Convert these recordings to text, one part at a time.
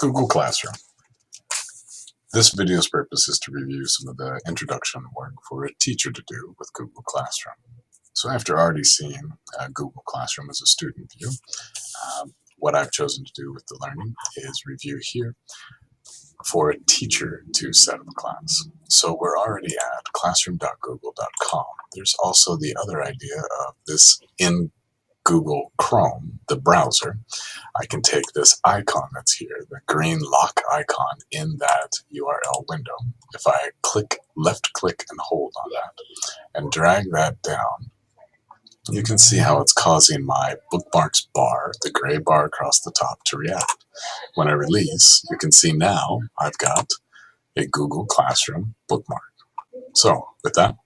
Google Classroom. This video's purpose is to review some of the introduction work for a teacher to do with Google Classroom. So after already seeing Google Classroom as a student view, what I've chosen to do with the learning is review here for a teacher to set up a class. So we're already at classroom.google.com. There's also the other idea of this in Google Chrome, the browser. I can take this icon that's here, the green lock icon in that URL window. If I left click and hold on that and drag that down, you can see how it's causing my bookmarks bar, the gray bar across the top, to react. When I release, you can see now I've got a Google Classroom bookmark. So with that,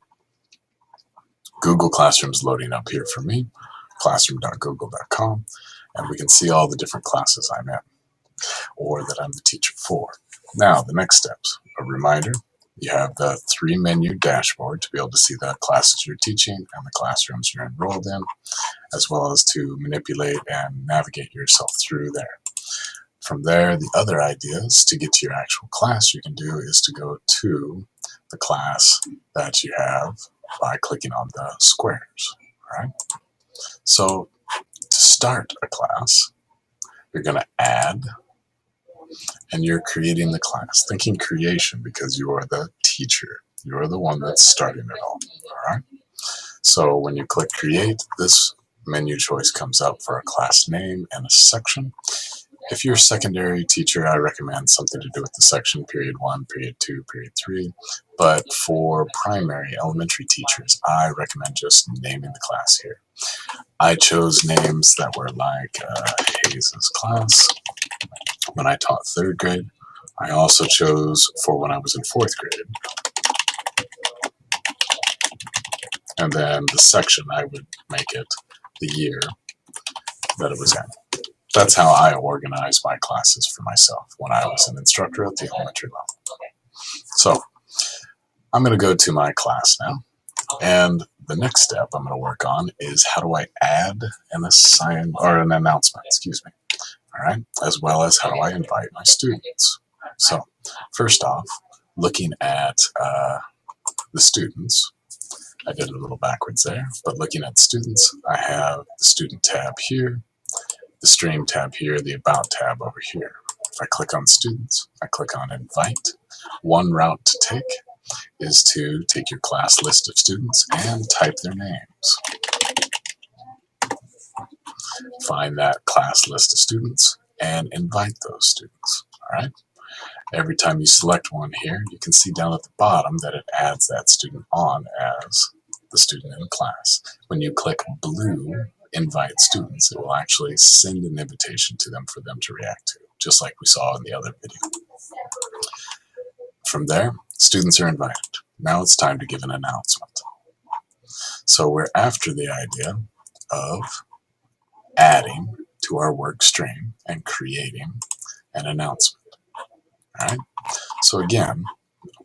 Google Classroom's loading up here for me, classroom.google.com, and we can see all the different classes I'm in, or that I'm the teacher for. Now, the next steps. A reminder, you have the 3-menu dashboard to be able to see the classes you're teaching and the classrooms you're enrolled in, as well as to manipulate and navigate yourself through there. From there, the other ideas to get to your actual class you can do is to go to the class that you have by clicking on the squares. All right? So to start a class, you're going to add, and you're creating the class. Thinking creation because you are the teacher. You are the one that's starting it all. All right? So when you click create, this menu choice comes up for a class name and a section. If you're a secondary teacher, I recommend something to do with the section, period 1, period 2, period 3. But for primary elementary teachers, I recommend just naming the class here. I chose names that were like Hayes' class when I taught 3rd grade. I also chose for when I was in 4th grade. And then the section, I would make it the year that it was in. That's how I organize my classes for myself when I was an instructor at the elementary level. So I'm going to go to my class now. And the next step I'm going to work on is how do I add an announcement, all right, as well as how do I invite my students. So first off, looking at the students, I did it a little backwards there, but looking at students, I have the student tab here, the stream tab here, the about tab over here. If I click on students, I click on invite. One route to take is to take your class list of students and type their names. Find that class list of students and invite those students. All right. Every time you select one here, you can see down at the bottom that it adds that student on as the student in class. When you click blue invite students, it will actually send an invitation to them for them to react to, just like we saw in the other video. From there, students are invited. Now it's time to give an announcement. So we're after the idea of adding to our work stream and creating an announcement. All right. So again,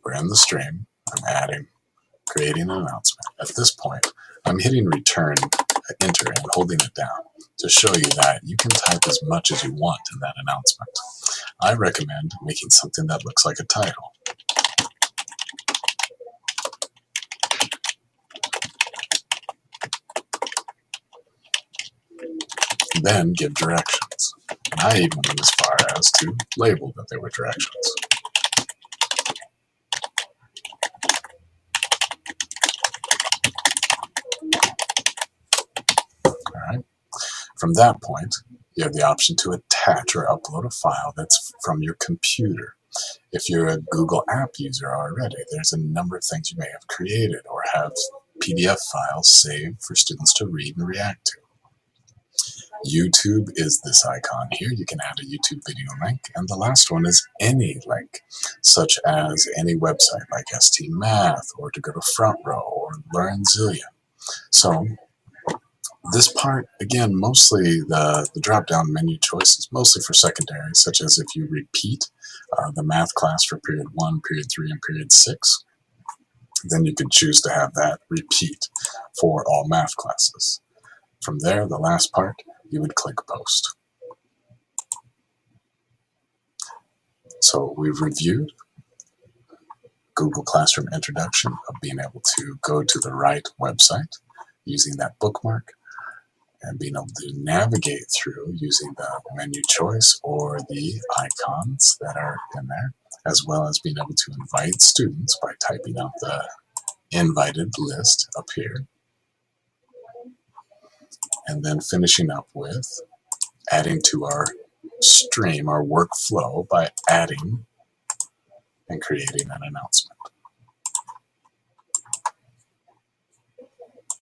we're in the stream. I'm adding, creating an announcement. At this point, I'm hitting return, enter, and holding it down to show you that you can type as much as you want in that announcement. I recommend making something that looks like a title. Then give directions. And I even went as far as to label that they were directions. Alright. From that point, you have the option to attach or upload a file that's from your computer. If you're a Google app user already, there's a number of things you may have created or have PDF files saved for students to read and react to. YouTube is this icon here. You can add a YouTube video link. And the last one is any link, such as any website like ST Math or to go to Front Row or Learn Zillion. So this part, again, mostly the drop-down menu choice is mostly for secondary, such as if you repeat the math class for period 1, period 3, and period 6, then you could choose to have that repeat for all math classes. From there, the last part, you would click post. So we've reviewed Google Classroom Introduction of being able to go to the right website using that bookmark and being able to navigate through using the menu choice or the icons that are in there, as well as being able to invite students by typing out the invited list up here, and then finishing up with adding to our stream, our workflow, by adding and creating an announcement.